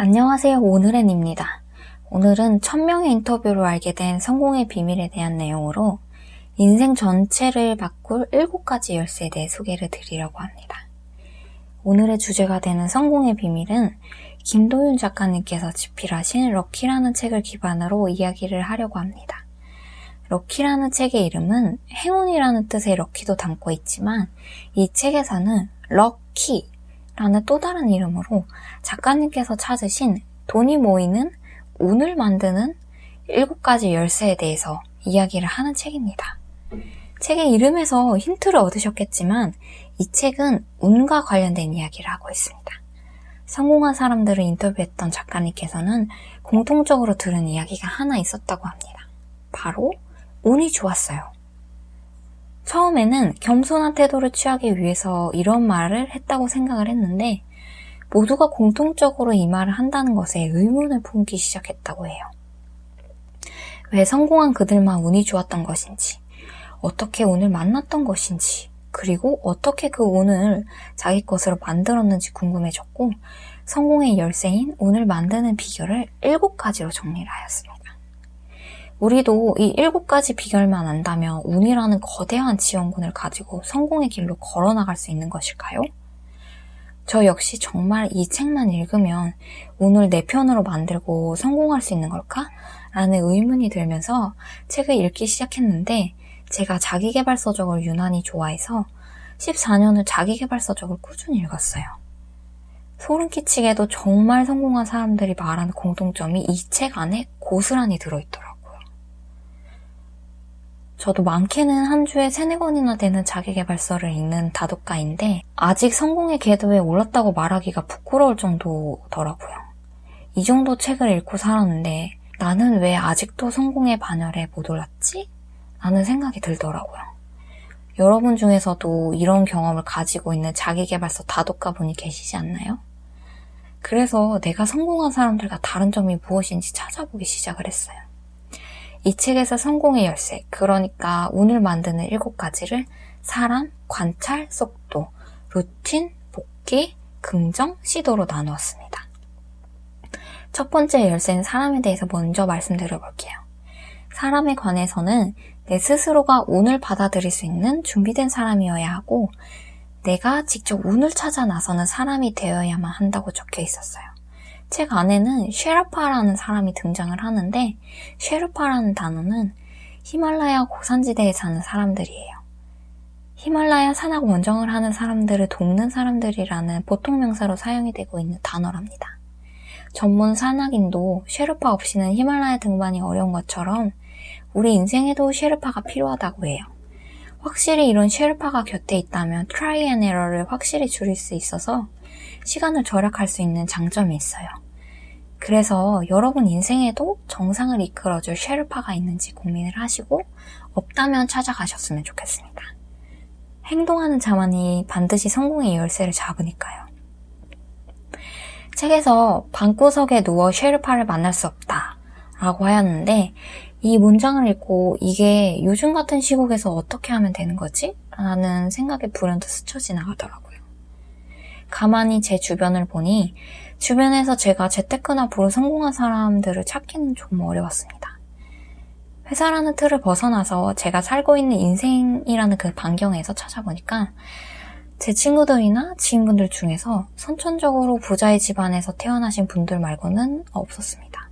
안녕하세요. 오늘은입니다. 오늘은 1000명의 인터뷰로 알게 된 성공의 비밀에 대한 내용으로 인생 전체를 바꿀 7가지 열쇠에 대해 소개를 드리려고 합니다. 오늘의 주제가 되는 성공의 비밀은 김도윤 작가님께서 집필하신 럭키라는 책을 기반으로 이야기를 하려고 합니다. 럭키라는 책의 이름은 행운이라는 뜻의 럭키도 담고 있지만 이 책에서는 럭키 라는 또 다른 이름으로 작가님께서 찾으신 돈이 모이는 운을 만드는 7가지 열쇠에 대해서 이야기를 하는 책입니다. 책의 이름에서 힌트를 얻으셨겠지만 이 책은 운과 관련된 이야기를 하고 있습니다. 성공한 사람들을 인터뷰했던 작가님께서는 공통적으로 들은 이야기가 하나 있었다고 합니다. 바로 운이 좋았어요. 처음에는 겸손한 태도를 취하기 위해서 이런 말을 했다고 생각을 했는데 모두가 공통적으로 이 말을 한다는 것에 의문을 품기 시작했다고 해요. 왜 성공한 그들만 운이 좋았던 것인지, 어떻게 운을 만났던 것인지, 그리고 어떻게 그 운을 자기 것으로 만들었는지 궁금해졌고 성공의 열쇠인 운을 만드는 비결을 7가지로 정리를 하였습니다. 우리도 이 7가지 비결만 안다면 운이라는 거대한 지원군을 가지고 성공의 길로 걸어나갈 수 있는 것일까요? 저 역시 정말 이 책만 읽으면 운을 내 편으로 만들고 성공할 수 있는 걸까? 라는 의문이 들면서 책을 읽기 시작했는데 제가 자기계발서적을 유난히 좋아해서 14년을 자기계발서적을 꾸준히 읽었어요. 소름 끼치게도 정말 성공한 사람들이 말하는 공통점이 이 책 안에 고스란히 들어있더라고요. 저도 많게는 한 주에 3-4권이나 되는 자기계발서를 읽는 다독가인데 아직 성공의 궤도에 올랐다고 말하기가 부끄러울 정도더라고요. 이 정도 책을 읽고 살았는데 나는 왜 아직도 성공의 반열에 못 올랐지? 라는 생각이 들더라고요. 여러분 중에서도 이런 경험을 가지고 있는 자기계발서 다독가분이 계시지 않나요? 그래서 내가 성공한 사람들과 다른 점이 무엇인지 찾아보기 시작을 했어요. 이 책에서 성공의 열쇠, 그러니까 운을 만드는 7가지를 사람, 관찰, 속도, 루틴, 복귀, 긍정, 시도로 나누었습니다. 첫 번째 열쇠는 사람에 대해서 먼저 말씀드려볼게요. 사람에 관해서는 내 스스로가 운을 받아들일 수 있는 준비된 사람이어야 하고 내가 직접 운을 찾아 나서는 사람이 되어야만 한다고 적혀 있었어요. 책 안에는 쉐르파라는 사람이 등장을 하는데 쉐르파라는 단어는 히말라야 고산지대에 사는 사람들이에요. 히말라야 산악 원정을 하는 사람들을 돕는 사람들이라는 보통 명사로 사용이 되고 있는 단어랍니다. 전문 산악인도 쉐르파 없이는 히말라야 등반이 어려운 것처럼 우리 인생에도 쉐르파가 필요하다고 해요. 확실히 이런 쉐르파가 곁에 있다면 트라이 앤 에러를 확실히 줄일 수 있어서 시간을 절약할 수 있는 장점이 있어요. 그래서 여러분 인생에도 정상을 이끌어줄 쉐르파가 있는지 고민을 하시고 없다면 찾아가셨으면 좋겠습니다. 행동하는 자만이 반드시 성공의 열쇠를 잡으니까요. 책에서 방구석에 누워 쉐르파를 만날 수 없다 라고 하였는데 이 문장을 읽고 이게 요즘 같은 시국에서 어떻게 하면 되는 거지? 라는 생각이 불현듯 스쳐 지나가더라고요. 가만히 제 주변을 보니 주변에서 제가 재테크나 부로 성공한 사람들을 찾기는 좀 어려웠습니다. 회사라는 틀을 벗어나서 제가 살고 있는 인생이라는 그 반경에서 찾아보니까 제 친구들이나 지인분들 중에서 선천적으로 부자의 집안에서 태어나신 분들 말고는 없었습니다.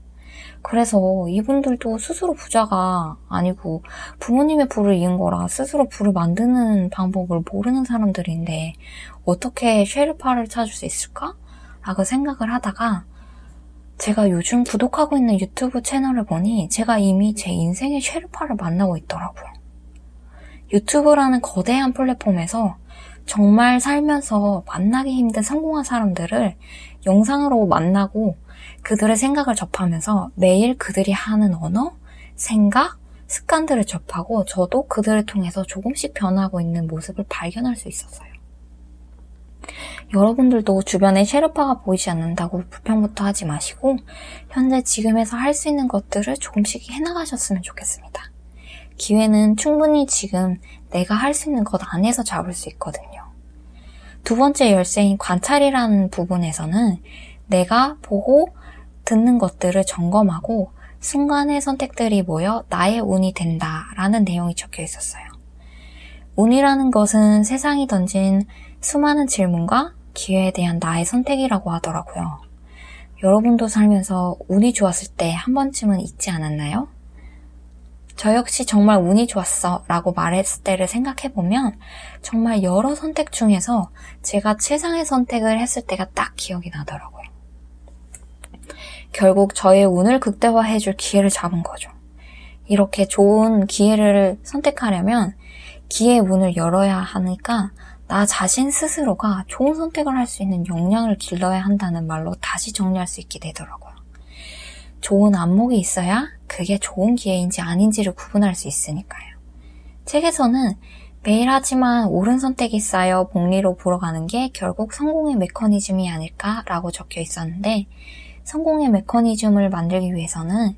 그래서 이분들도 스스로 부자가 아니고 부모님의 부를 이은 거라 스스로 부를 만드는 방법을 모르는 사람들인데 어떻게 쉐르파를 찾을 수 있을까? 라고 생각을 하다가 제가 요즘 구독하고 있는 유튜브 채널을 보니 제가 이미 제 인생의 쉐르파를 만나고 있더라고요. 유튜브라는 거대한 플랫폼에서 정말 살면서 만나기 힘든 성공한 사람들을 영상으로 만나고 그들의 생각을 접하면서 매일 그들이 하는 언어, 생각, 습관들을 접하고 저도 그들을 통해서 조금씩 변하고 있는 모습을 발견할 수 있었어요. 여러분들도 주변에 쉐르파가 보이지 않는다고 불평부터 하지 마시고 현재 지금에서 할 수 있는 것들을 조금씩 해나가셨으면 좋겠습니다. 기회는 충분히 지금 내가 할 수 있는 것 안에서 잡을 수 있거든요. 두 번째 열쇠인 관찰이라는 부분에서는 내가 보고 듣는 것들을 점검하고 순간의 선택들이 모여 나의 운이 된다라는 내용이 적혀 있었어요. 운이라는 것은 세상이 던진 수많은 질문과 기회에 대한 나의 선택이라고 하더라고요. 여러분도 살면서 운이 좋았을 때 한 번쯤은 있지 않았나요? 저 역시 정말 운이 좋았어 라고 말했을 때를 생각해보면 정말 여러 선택 중에서 제가 최상의 선택을 했을 때가 딱 기억이 나더라고요. 결국 저의 운을 극대화해줄 기회를 잡은 거죠. 이렇게 좋은 기회를 선택하려면 기회의 문을 열어야 하니까 나 자신 스스로가 좋은 선택을 할 수 있는 역량을 길러야 한다는 말로 다시 정리할 수 있게 되더라고요. 좋은 안목이 있어야 그게 좋은 기회인지 아닌지를 구분할 수 있으니까요. 책에서는 매일 하지만 옳은 선택이 쌓여 복리로 불어가는 게 결국 성공의 메커니즘이 아닐까라고 적혀 있었는데 성공의 메커니즘을 만들기 위해서는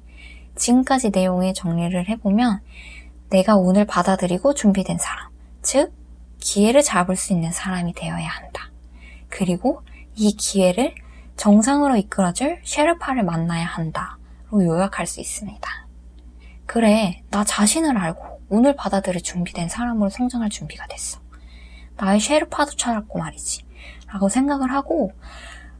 지금까지 내용의 정리를 해보면 내가 운을 받아들이고 준비된 사람, 즉 기회를 잡을 수 있는 사람이 되어야 한다. 그리고 이 기회를 정상으로 이끌어줄 셰르파를 만나야 한다로 요약할 수 있습니다. 그래, 나 자신을 알고 운을 받아들일 준비된 사람으로 성장할 준비가 됐어. 나의 셰르파도 찾았고 말이지. 라고 생각을 하고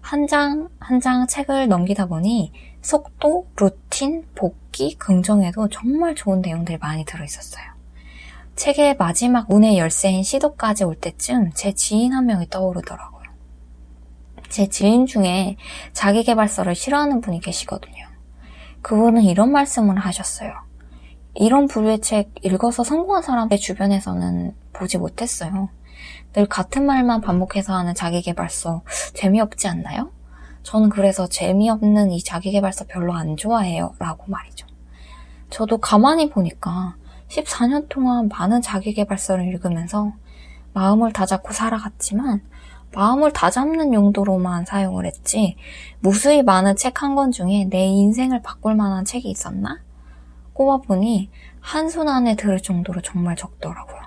한 장 한 장 책을 넘기다 보니 속도, 루틴, 복귀, 긍정에도 정말 좋은 내용들이 많이 들어있었어요. 책의 마지막 운의 열쇠인 시도까지 올 때쯤 제 지인 한 명이 떠오르더라고요. 제 지인 중에 자기계발서를 싫어하는 분이 계시거든요. 그분은 이런 말씀을 하셨어요. 이런 부류의 책 읽어서 성공한 사람 내 주변에서는 보지 못했어요. 늘 같은 말만 반복해서 하는 자기계발서 재미없지 않나요? 저는 그래서 재미없는 이 자기계발서 별로 안 좋아해요. 라고 말이죠. 저도 가만히 보니까 14년 동안 많은 자기계발서를 읽으면서 마음을 다잡고 살아갔지만 마음을 다잡는 용도로만 사용을 했지 무수히 많은 책 한 권 중에 내 인생을 바꿀 만한 책이 있었나? 꼽아보니 한손 안에 들을 정도로 정말 적더라고요.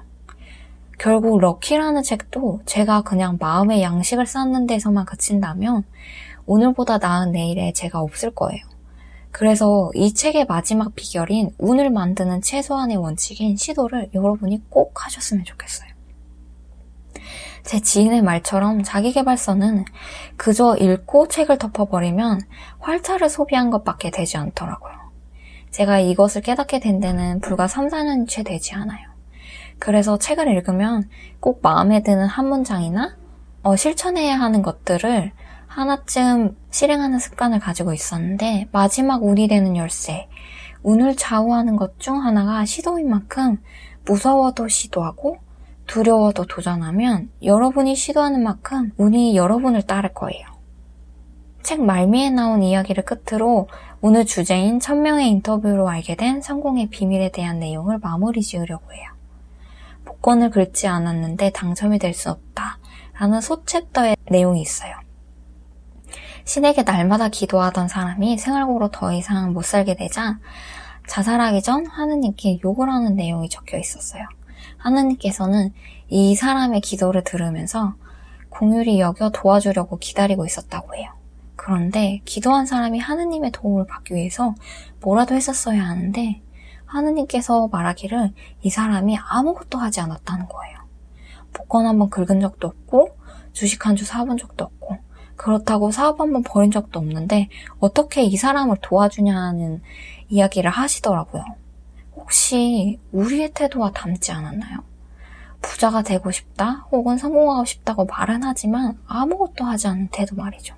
결국 럭키라는 책도 제가 그냥 마음의 양식을 쌓는 데서만 그친다면 오늘보다 나은 내일에 제가 없을 거예요. 그래서 이 책의 마지막 비결인 운을 만드는 최소한의 원칙인 시도를 여러분이 꼭 하셨으면 좋겠어요. 제 지인의 말처럼 자기계발서는 그저 읽고 책을 덮어버리면 활차를 소비한 것밖에 되지 않더라고요. 제가 이것을 깨닫게 된 데는 불과 3, 4년이 채 되지 않아요. 그래서 책을 읽으면 꼭 마음에 드는 한 문장이나 실천해야 하는 것들을 하나쯤 실행하는 습관을 가지고 있었는데 마지막 운이 되는 열쇠, 운을 좌우하는 것 중 하나가 시도인 만큼 무서워도 시도하고 두려워도 도전하면 여러분이 시도하는 만큼 운이 여러분을 따를 거예요. 책 말미에 나온 이야기를 끝으로 오늘 주제인 1000명의 인터뷰로 알게 된 성공의 비밀에 대한 내용을 마무리 지으려고 해요. 복권을 긁지 않았는데 당첨이 될 수 없다 라는 소챕터의 내용이 있어요. 신에게 날마다 기도하던 사람이 생활고로 더 이상 못 살게 되자 자살하기 전 하느님께 욕을 하는 내용이 적혀 있었어요. 하느님께서는 이 사람의 기도를 들으면서 긍휼히 여겨 도와주려고 기다리고 있었다고 해요. 그런데 기도한 사람이 하느님의 도움을 받기 위해서 뭐라도 했었어야 하는데 하느님께서 말하기를 이 사람이 아무것도 하지 않았다는 거예요. 복권 한번 긁은 적도 없고 주식 한 주 사본 적도 없고 그렇다고 사업 한번 벌인 적도 없는데 어떻게 이 사람을 도와주냐는 이야기를 하시더라고요. 혹시 우리의 태도와 닮지 않았나요? 부자가 되고 싶다 혹은 성공하고 싶다고 말은 하지만 아무것도 하지 않는 태도 말이죠.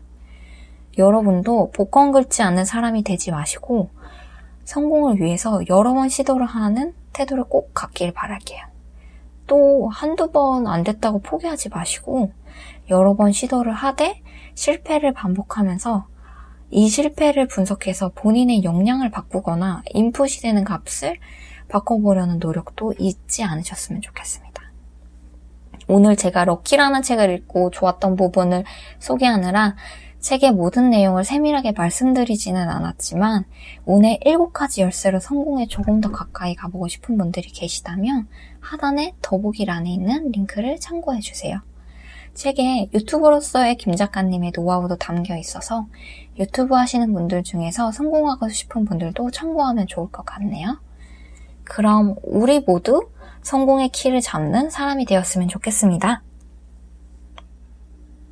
여러분도 복권 긁지 않는 사람이 되지 마시고 성공을 위해서 여러 번 시도를 하는 태도를 꼭 갖길 바랄게요. 또 한두 번 안 됐다고 포기하지 마시고 여러 번 시도를 하되 실패를 반복하면서 이 실패를 분석해서 본인의 역량을 바꾸거나 인풋이 되는 값을 바꿔보려는 노력도 잊지 않으셨으면 좋겠습니다. 오늘 제가 럭키라는 책을 읽고 좋았던 부분을 소개하느라 책의 모든 내용을 세밀하게 말씀드리지는 않았지만 운의 7가지 열쇠로 성공에 조금 더 가까이 가보고 싶은 분들이 계시다면 하단의 더보기란에 있는 링크를 참고해주세요. 책에 유튜버로서의 김 작가님의 노하우도 담겨 있어서 유튜브 하시는 분들 중에서 성공하고 싶은 분들도 참고하면 좋을 것 같네요. 그럼 우리 모두 성공의 키를 잡는 사람이 되었으면 좋겠습니다.